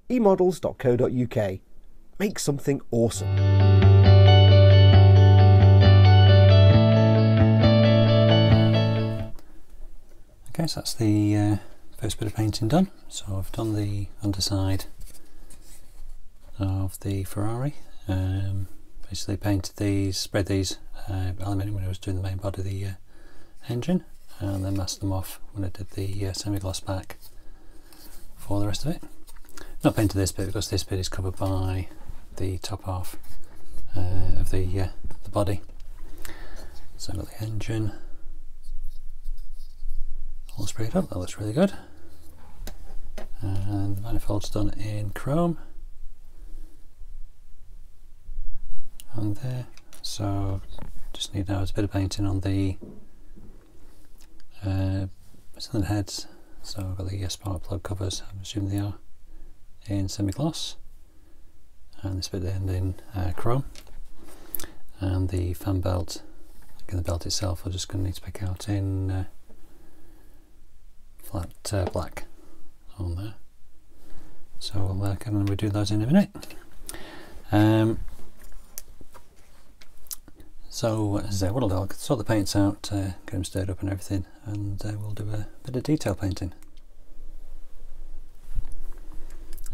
eModels.co.uk. Make something awesome. Okay, so that's the first bit of painting done. So I've done the underside of the Ferrari. Basically painted these, spread these aluminium when I was doing the main body of the engine, and then masked them off when I did the semi-gloss back for the rest of it. Not painted this bit because this bit is covered by the top half of the body. So I've got the engine all sprayed up, that looks really good. And the manifold's done in chrome. And there, so just need now a bit of painting on the cylinder heads. So I've got the spark plug covers, I'm assuming they are in semi-gloss, and this bit at the end in chrome, and the fan belt, again the belt itself I'm just going to need to pick out in flat black on there. So we'll come and we'll do those in a minute. So as I say, what I'll do, I'll sort the paints out, get them stirred up and everything, and we'll do a bit of detail painting.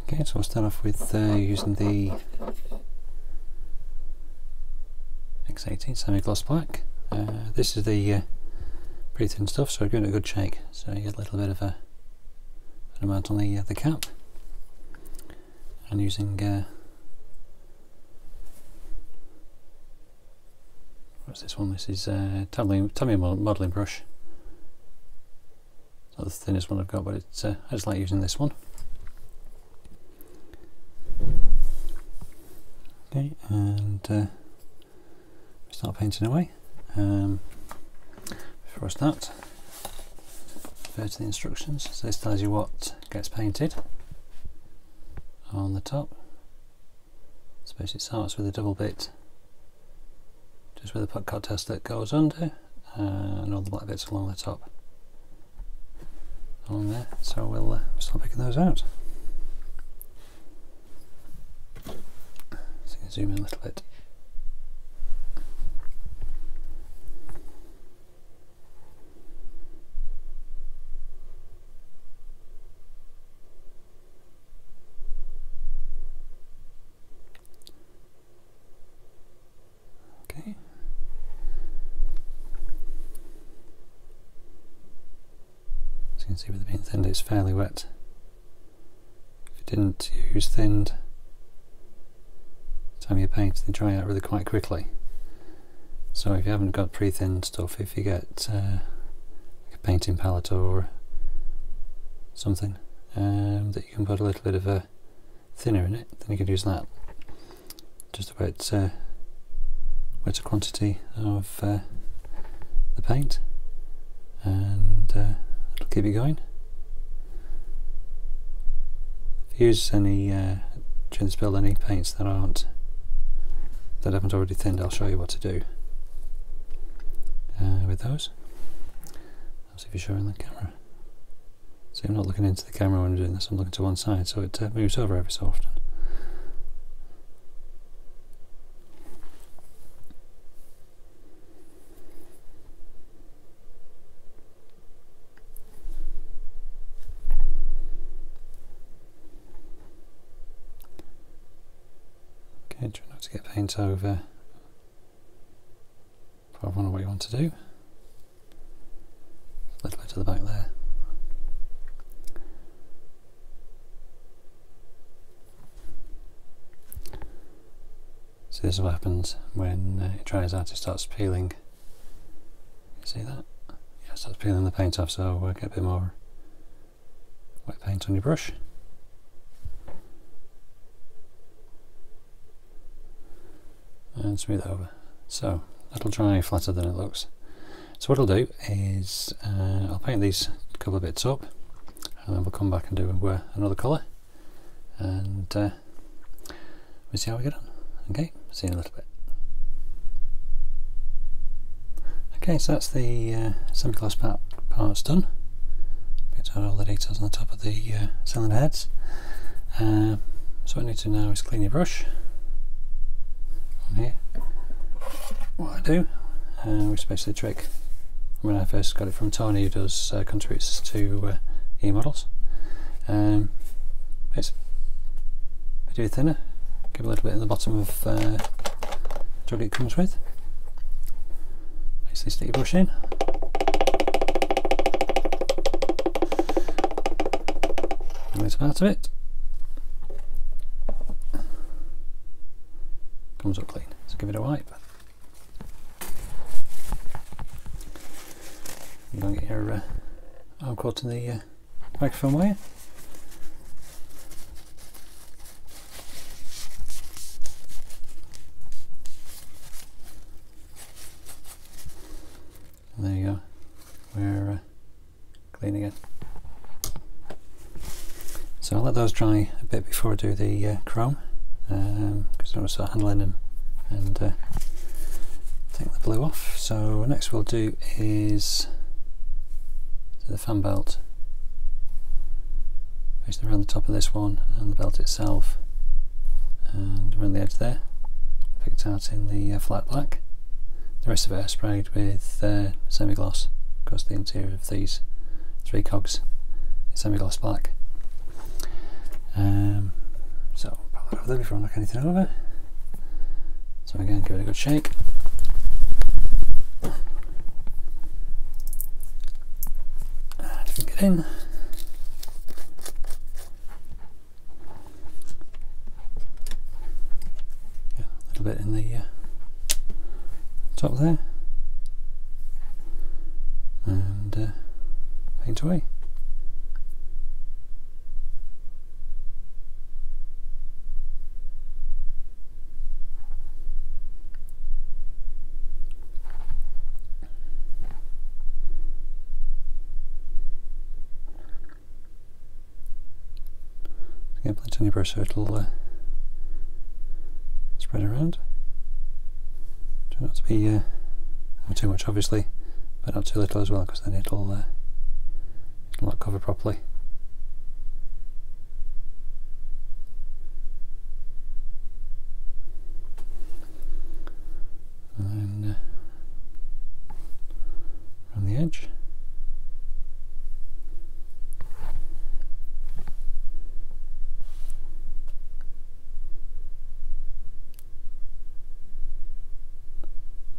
Okay, so we'll start off with using the X18 semi-gloss black. This is the pretty thin stuff, so give it a good shake, so you get a little bit of an amount on the cap. And using what's this one? This is Tamiya modelling brush. It's not the thinnest one I've got, but it's I just like using this one. Okay, and we start painting away. Before I start, refer to the instructions. So this tells you what gets painted on the top. So basically it starts with a double bit just with a puck cut test that goes under, and all the black bits along the top on there. So we'll start picking those out. So you can zoom in a little bit. Okay. As you can see with it being thinned, it's fairly wet. If you didn't use thinned Tamiya paint, they dry out really quite quickly. So if you haven't got pre-thinned stuff, if you get like a painting palette or something that you can put a little bit of a thinner in it, then you could use that. Just about wetter quantity of the paint, and it'll keep it going. If you use any during this build any paints that haven't already thinned, I'll show you what to do with those. I'll see if you're showing the camera. So I'm not looking into the camera when I'm doing this, I'm looking to one side, so it moves over every so often. Okay, try not to get paint over if I know what you want to do. A little bit to the back there. So this is what happens when it dries out, it starts peeling. You see that? Yeah, it starts peeling the paint off, so get a bit more wet paint on your brush. And smooth over. So that'll dry flatter than it looks. So what I'll do is I'll paint these couple of bits up, and then we'll come back and do another colour, and we'll see how we get on. Okay, see you in a little bit. Okay, so that's the semi-gloss part's done. Picked out all the details on the top of the cylinder heads. So what I need to now is clean your brush on here. What I do, which is basically a trick. When I first got it from Tony, who does contributes to eModels. It's a bit thinner. Give a little bit in the bottom of the jug it comes with. Basically stick your brush in. A little part of it. Comes up clean. So give it a wipe. You don't get your arm caught in the microphone wire. And there you go. We're clean again. So I'll let those dry a bit before I do the chrome, because I want to start handling them and take the blue off. So next we'll do is the fan belt, basically around the top of this one and the belt itself, and around the edge there, picked out in the flat black. The rest of it I sprayed with semi-gloss, because the interior of these 3 cogs is semi-gloss black. So pop that over there before I knock anything over. So again, give it a good shake. And get in. Yeah, a little bit in the top there, and paint away. Again, plenty on your brush so it'll spread around. Try not to be too much, obviously, but not too little as well, because then it'll not cover properly. And then around the edge.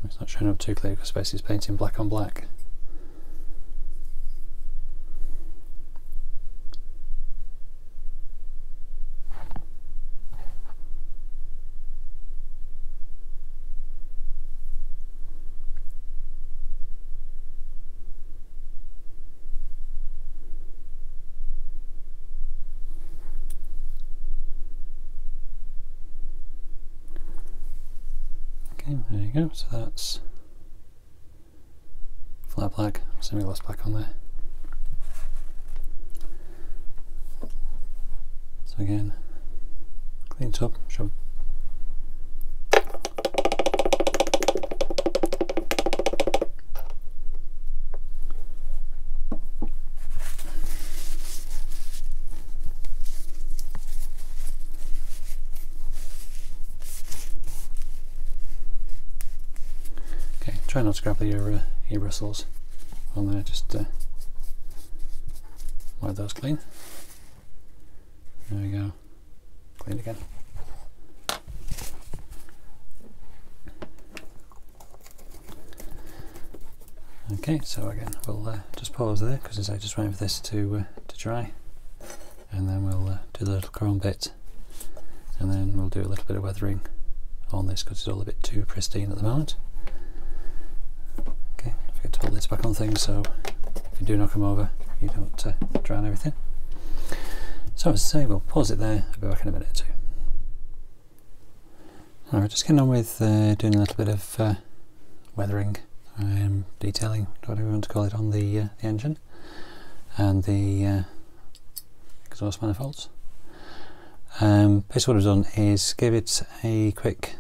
It's not showing up too clear because basically it's painting black on black. Okay, there you go. So that's flat black, semi-gloss black on there. So again, clean it up, show. Okay, try not to grab your bristles on there, just wipe those clean. There we go, clean again. Okay, so again we'll just pause there because I just waiting for this to dry, and then we'll do the little chrome bit, and then we'll do a little bit of weathering on this because it's all a bit too pristine at the moment. Okay, don't forget to put lids back on things so if you do knock them over you don't drown everything. So as I say, we'll pause it there, I'll be back in a minute or two. Alright, just getting on with doing a little bit of weathering, detailing, whatever you want to call it, on the engine and the exhaust manifolds. Basically what I've done is give it a quick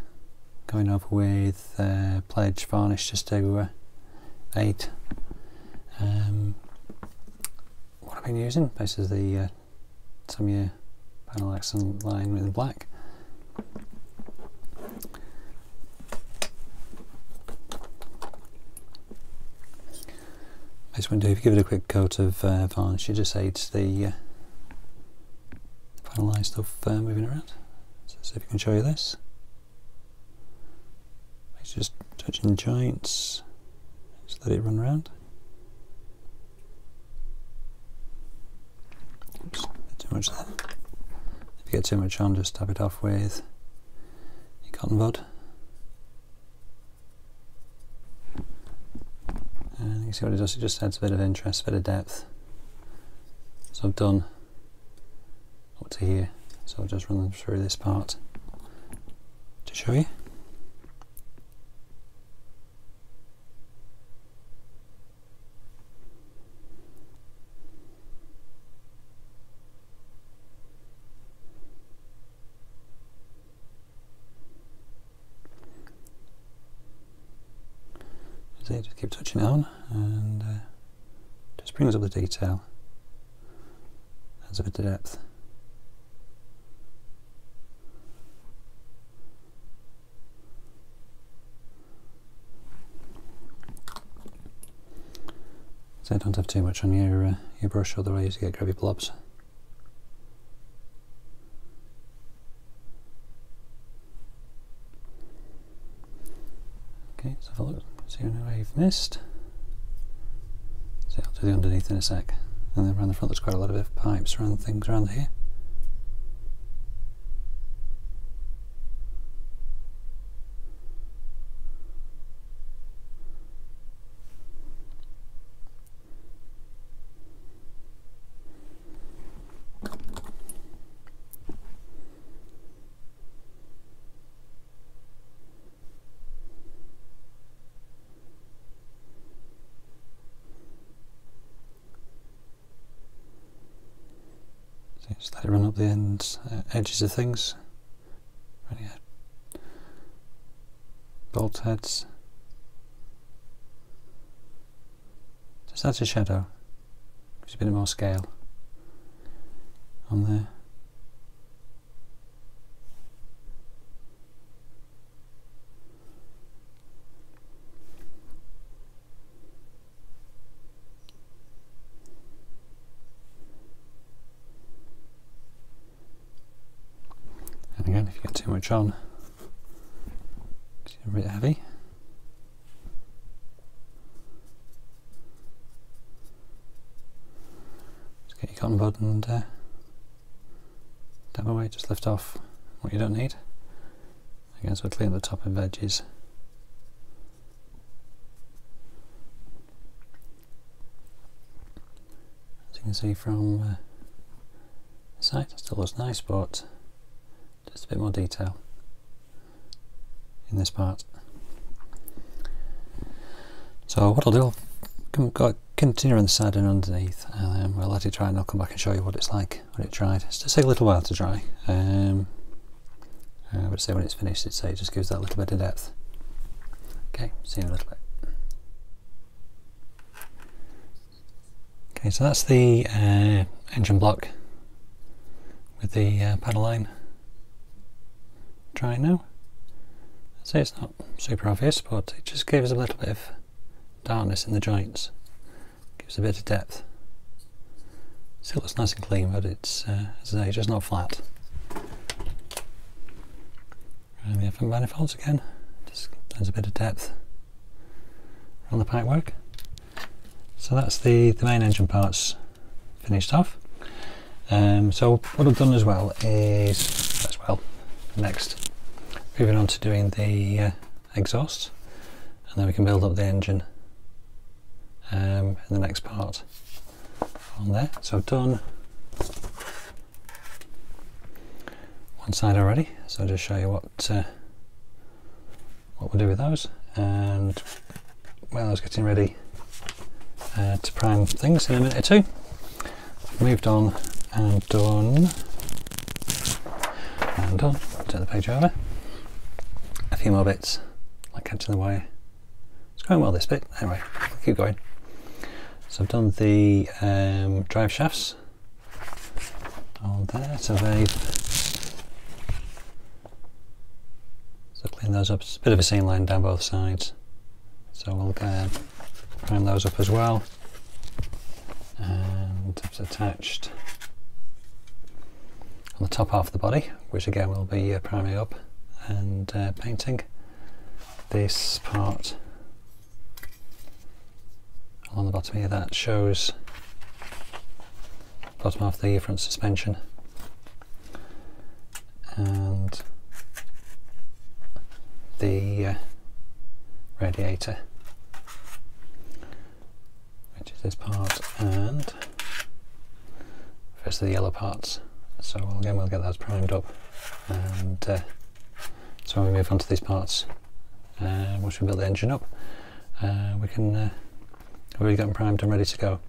going over with pledge varnish just to aid what I've been using. Basically the Tamiya final accent line in black. This window, if you give it a quick coat of varnish, it just aids the final line stuff moving around. So see if I can show you this. It's just touching the joints, just let it run around. Oops, a bit too much there. If you get too much on, just tap it off with your cotton bud. And you see what it does, it just adds a bit of interest, a bit of depth. So I've done up to here, so I'll just run them through this part to show you. See, just keep touching it on, and just brings up the detail, adds a bit of depth. So don't have too much on your brush, otherwise you get grubby blobs. Okay, let's have a look. See what I've missed. So I'll do the underneath in a sec. And then around the front there's quite a lot of pipes around things around here. So just let it run up the ends, edges of things. Right, yeah. Bolt heads. Just adds a shadow. Gives a bit more scale on there. And again, if you get too much on, it's a bit heavy. Just get your cotton bud and dab away, just lift off what you don't need. Again, so clean the top of edges. As you can see from the side, it still looks nice, but just a bit more detail in this part. So what I'll do, I'll continue on the side and underneath, and then we'll let it dry and I'll come back and show you what it's like when it dried. It's just take a little while to dry, but say when it's finished, it just gives that little bit of depth. Okay, see you in a little bit. Okay, so that's the engine block with the paddle line drying now. I'd say it's not super obvious, but it just gives a little bit of darkness in the joints, gives a bit of depth. Still looks nice and clean, but it's, as I say, just not flat. And the FM manifolds again, just adds a bit of depth on the pipework. So that's the main engine parts finished off. So what I've done as well is, next, moving on to doing the exhaust, and then we can build up the engine in the next part on there. So I've done one side already, so I'll just show you what we'll do with those. And while I was getting ready to prime things in a minute or two, I've moved on and done, turn the page over, a few more bits like catching the wire. It's going well, this bit. Anyway, I'll keep going. So I've done the drive shafts on there to vape. So clean those up. It's a bit of a seam line down both sides, so we'll prime those up as well. And it's attached on the top half of the body, which again we'll be priming up and painting. This part along the bottom here that shows the bottom half of the front suspension, and the radiator, which is this part, and first of the yellow parts. So again we'll get those primed up, and so when we move on to these parts, once we build the engine up, we can we've already got them primed and ready to go.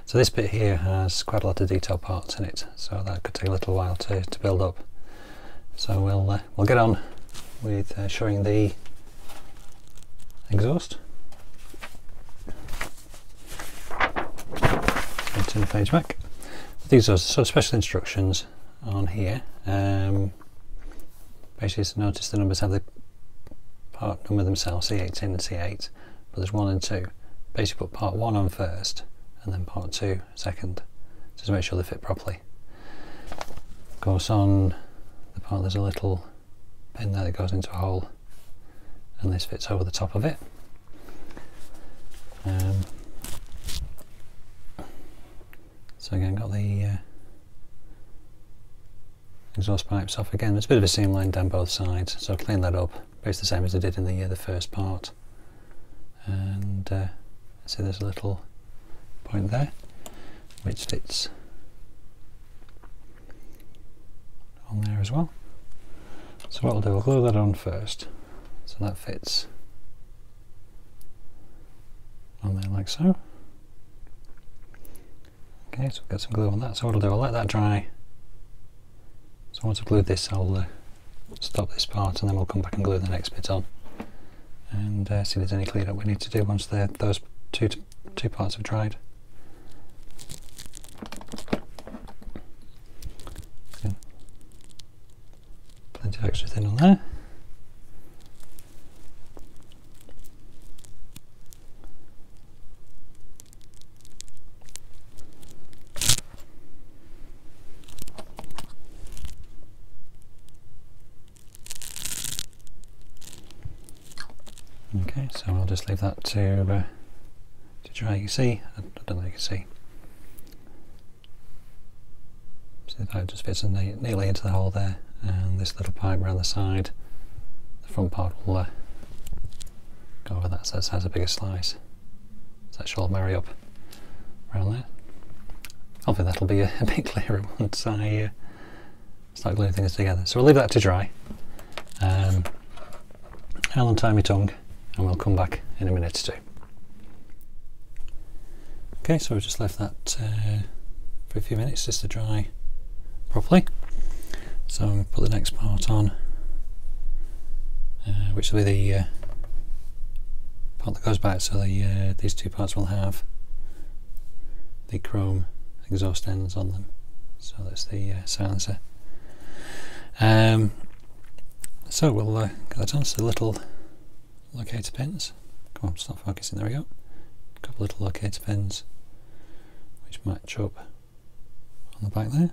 So this bit here has quite a lot of detailed parts in it, so that could take a little while to build up. So we'll get on with showing the exhaust. Turn the page back. These are sort of special instructions on here. Basically, to notice the numbers have the part number themselves, C18 and C8, but there's 1 and 2. Basically put part 1 on first and then part 2 second, just to make sure they fit properly. Of course, on the part there's a little pin there that goes into a hole, and this fits over the top of it. So again, got the exhaust pipes off again. There's a bit of a seam line down both sides, so clean that up, basically the same as I did in the first part. And see there's a little point there which fits on there as well. So what we'll do, we'll glue that on first, so that fits on there like so. Okay, so we've got some glue on that, so what I'll do, I'll let that dry. So once I've glued this, I'll stop this part, and then we'll come back and glue the next bit on, and see if there's any cleanup we need to do once those two parts have dried. Again, plenty of extra thin on there. Okay, so I'll just leave that to dry. You can see, I don't know if you can see. See if it just fits neatly into the hole there, and this little pipe around the side, the front part will go over that, so it has a bigger slice. So that should all marry up around there. Hopefully that'll be a bit clearer once I start gluing things together. So we'll leave that to dry. I'll untie my tongue, and we'll come back in a minute or two. Okay, so we've just left that for a few minutes just to dry properly. So I'll put the next part on, which will be the part that goes back. So these two parts will have the chrome exhaust ends on them. So that's the silencer. So we'll get that on. So the little locator pins. Come on, it's not focusing. There we go. A couple of little locator pins which match up on the back there.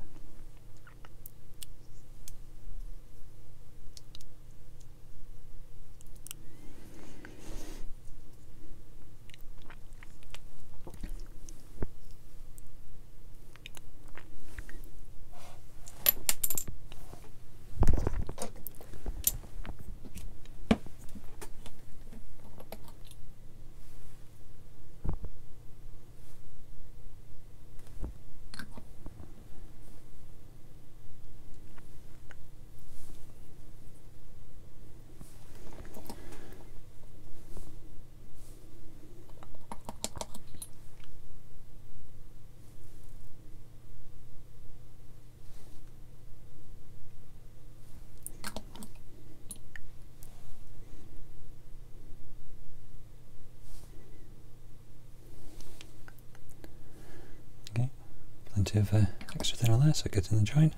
Plenty of extra thin on there so it gets in the joint.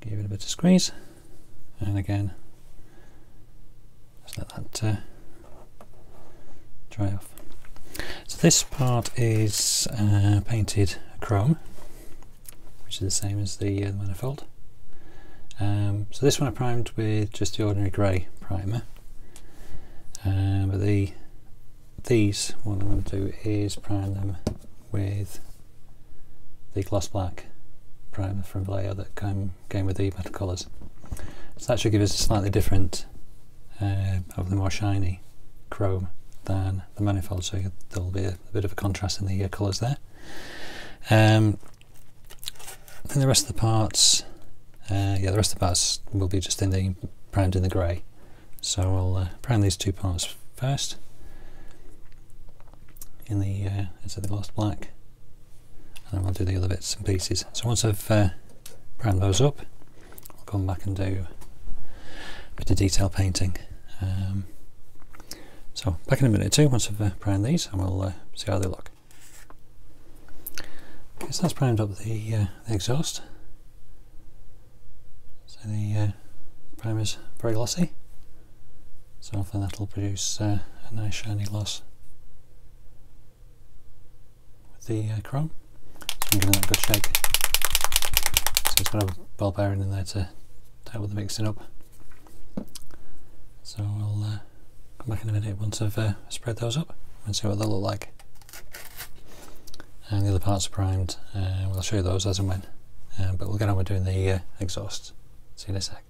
Give it a bit of squeeze, and again just let that dry off. So this part is painted chrome, which is the same as the manifold. So this one I primed with just the ordinary grey primer, but these, what I'm going to do is prime them with the gloss black primer from Vallejo that came with the metal colours. So that should give us a slightly different, hopefully more shiny chrome than the manifold, so there'll be a bit of a contrast in the colours there. Then the rest of the parts, the rest of the parts will be just primed in the grey. So I'll prime these two parts first in the gloss black, and then we'll do the other bits and pieces. So once I've primed those up, I'll come back and do a bit of detail painting. So back in a minute or two once I've primed these, and we'll see how they look. Okay, so that's primed up the exhaust. So the primer's very glossy, so hopefully that'll produce a nice shiny gloss with the chrome. So I'm giving that a good shake. So it's got a ball bearing in there to help with the mixing up. So I'll come back in a minute once I've spread those up and see what they'll look like. And the other parts are primed, we'll show you those as and when, but we'll get on with doing the exhaust. See you in a sec.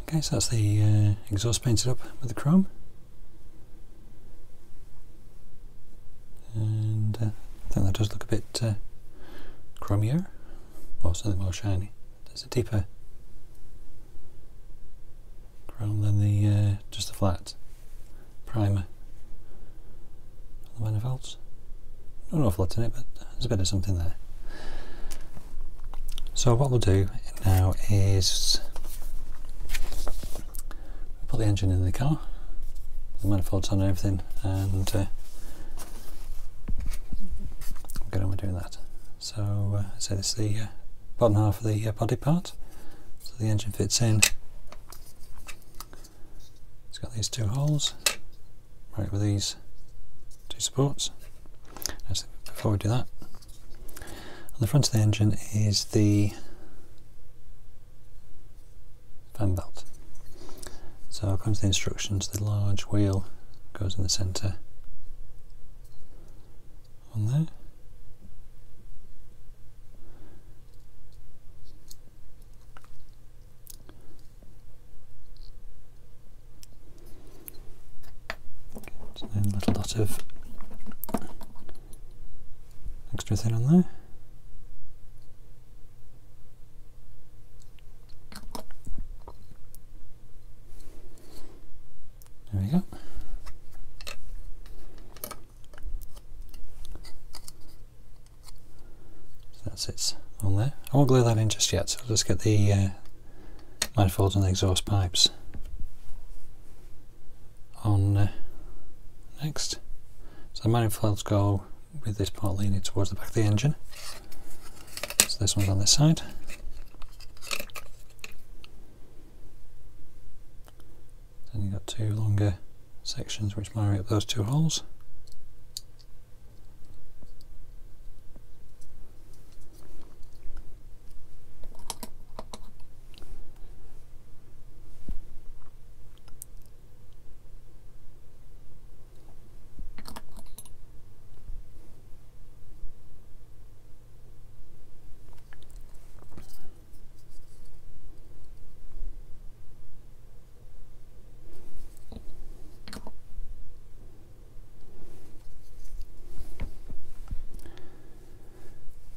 Okay, so that's the exhaust painted up with the chrome, and I think that does look a bit chromier, or something more shiny. There's a deeper chrome than the just the flat primer on the manifolds. Not an awful lot in it, but there's a bit of something there. So what we'll do now is put the engine in the car, the manifolds on and everything, and we'll get on with doing that. So this is the bottom half of the body part. So the engine fits in. It's got these two holes, right with these two supports. Actually, before we do that, on the front of the engine is the fan belt. So according to the instructions, the large wheel goes in the centre on there. So then a little dot of extra thin on there. There we go. So that sits on there. I won't glue that in just yet, so I'll just get the manifolds and the exhaust pipes on next. So the manifolds go with this part leaning towards the back of the engine. So this one's on this side. Then you've got two longer sections which marry up those two holes.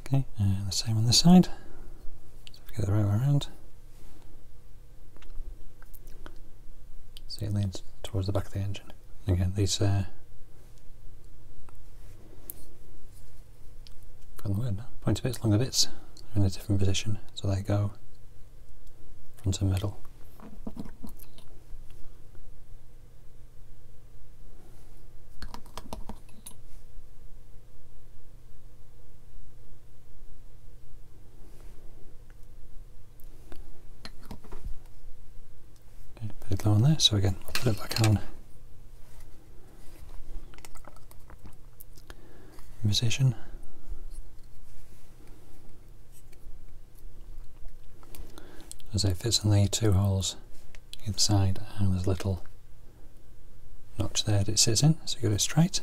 Okay, and the same on this side. So we get it the right way around. See, it leans towards the back of the engine. Again, these pointy bits, longer bits are in a different position, so they go front and middle. go on there, so again, I'll put it back on in position. As it fits in the 2 holes either side, and there's a little notch there that it sits in, so you got it straight.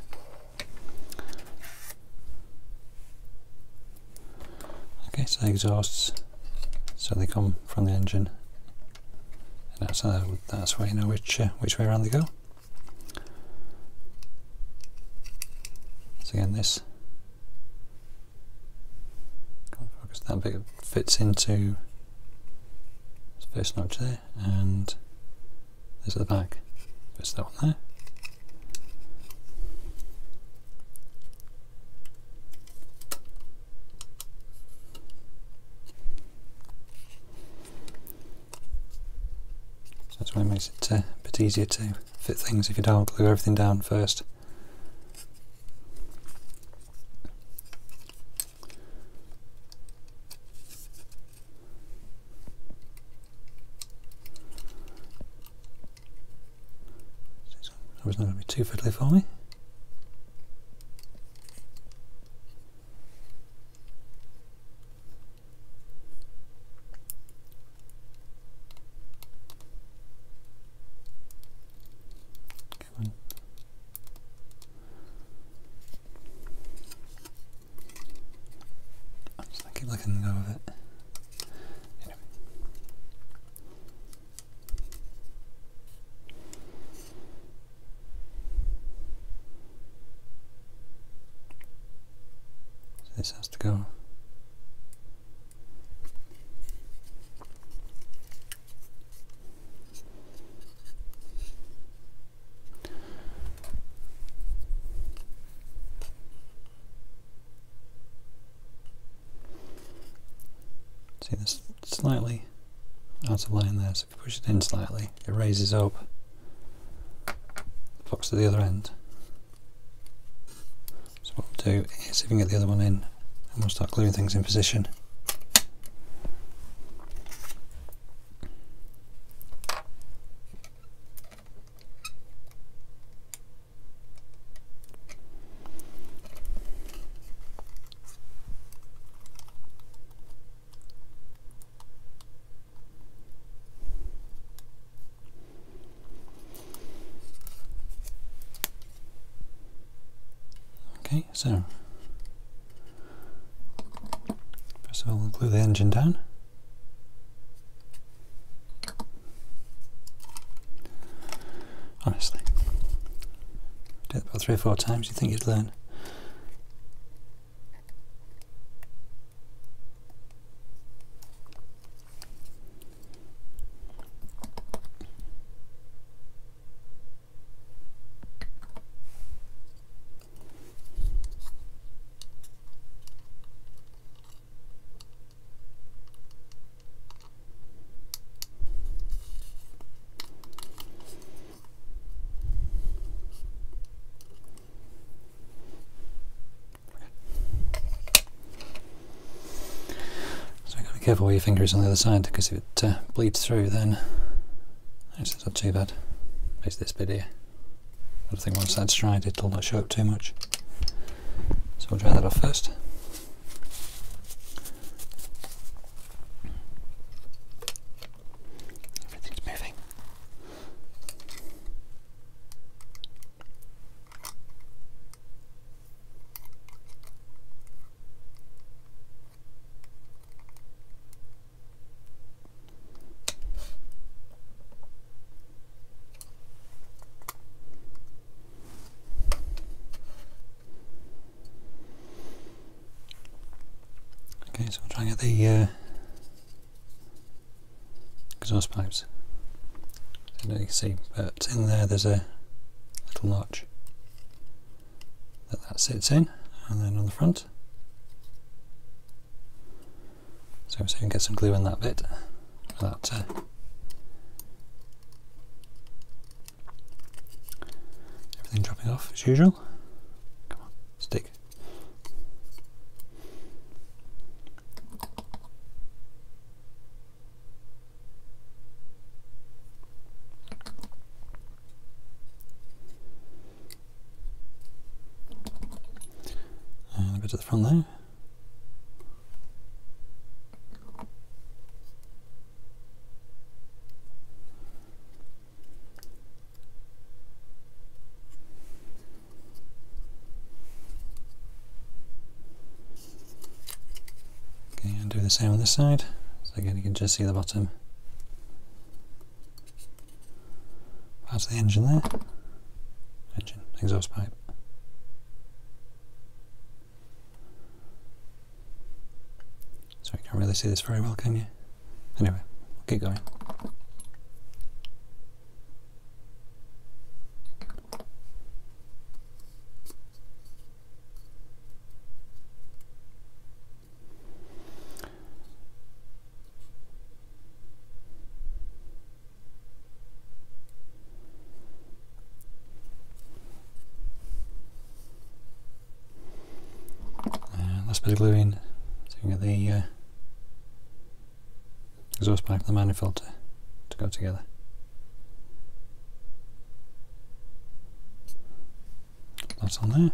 Okay, so the exhausts, so they come from the engine, and that's where you know which way around they go. So again, this, can't focus, that bit fits into the first notch there, and there's the back, fits that one there. That's why it makes it a bit easier to fit things if you don't glue everything down first. It was not going to be too fiddly for me. Keep letting go of it. Anyway. So this has to go. See, this slightly out of line there, so if you push it in slightly, it raises up the box to the other end. So what we'll do is, if we can get the other one in, and we'll start gluing things in position. Okay, so first of all we'll glue the engine down. Honestly, do it about 3 or 4 times, you think you'd learn. Careful where your finger is on the other side, because if it bleeds through, then it's not too bad. It's this bit here. I think once that's dried, it'll not show up too much. So we'll dry that off first. Everything's moving. Okay, so we'll try and get the exhaust pipes. I don't know if you can see, but in there there's a little notch that sits in, and then on the front. So we can get some glue in that bit without everything dropping off as usual. Come on, stick. to the front there. Okay, and do the same on this side. So again, you can just see the bottom part of the engine there. Engine, exhaust pipe. So you can't really see this very well, can you? Anyway, we'll keep going. Last bit of glue in, so you can get the exhaust pipe and the manifold to go together. That's on there.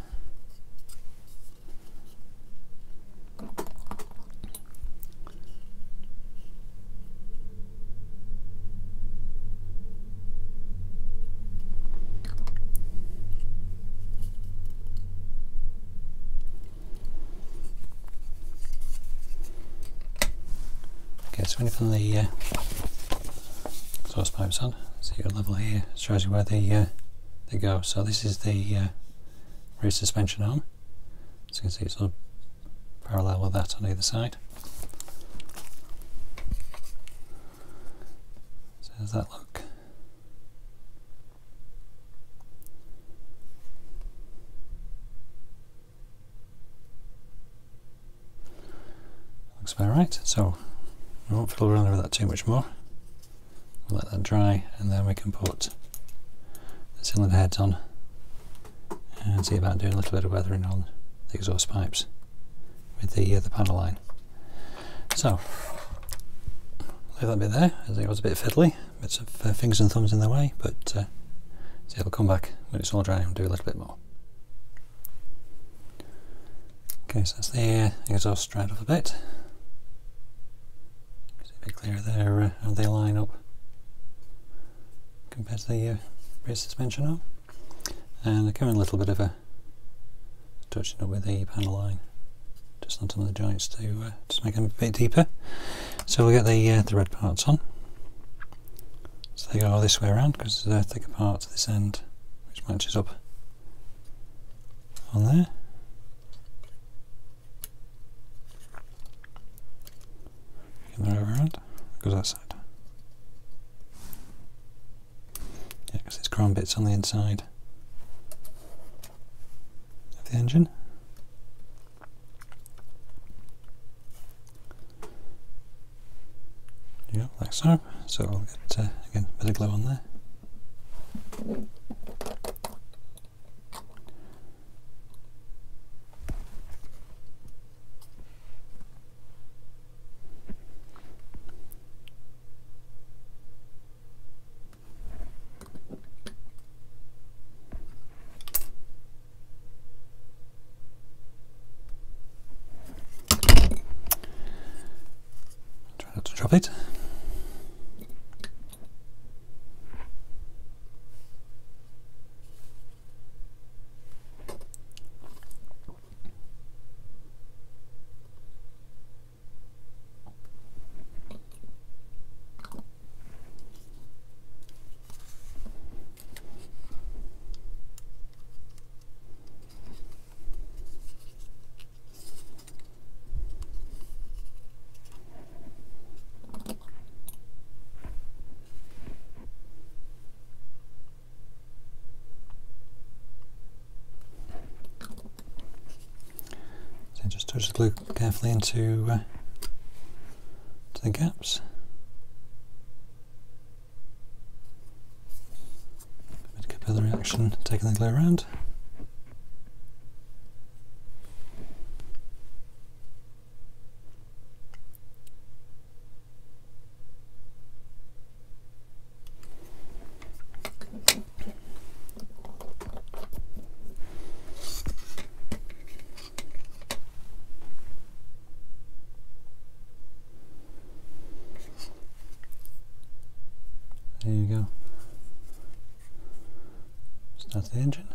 Okay, so when you put the exhaust pipes on, so your level here shows you where they go. So this is the rear suspension arm. So you can see it's sort of parallel with that on either side. So how does that look? Looks about right. So we won't fiddle around with that too much more. We'll let that dry, and then we can put the cylinder heads on and see about doing a little bit of weathering on the exhaust pipes with the panel line. So leave that bit there, as it was a bit fiddly, bits of fingers and thumbs in the way, but see, it'll come back when it's all dry and do a little bit more. Okay, so that's the exhaust dried off a bit. A bit clearer there how they line up compared to the rear suspension arm, and they're giving a little bit of a touching up with the panel line just on some of the joints to just make them a bit deeper. So we'll get the red parts on. So they go this way around because there's a thicker part to this end which matches up on there. Around, goes that side. Yeah, because it's chrome bits on the inside of the engine. Yeah, like so. So I'll get again a bit of glue on there. Try not to drop it. Just touch the glue carefully into to the gaps. A bit of capillary action taking the glue around. There you go. Start the engine.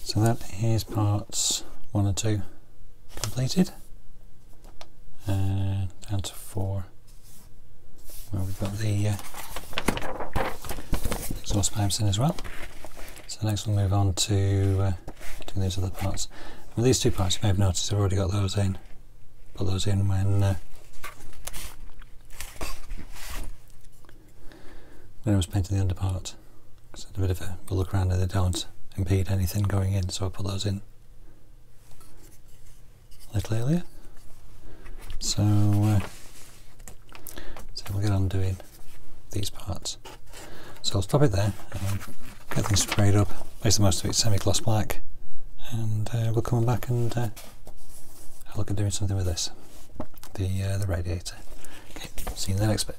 So that is parts 1 and 2 completed, and down to 4 where we've got the exhaust pipes in as well. So next we'll move on to doing these other parts. With these 2 parts, you may have noticed I've already got those in. Put those in when I was painting the underpart. So I had a bit of a look around and they don't impede anything going in, so I put those in a little earlier. So we'll get on doing these parts. So I'll stop it there, get things sprayed up, make the most of it semi-gloss black, and we'll come back and have a look at doing something with this, the radiator. Okay, see you in the next bit.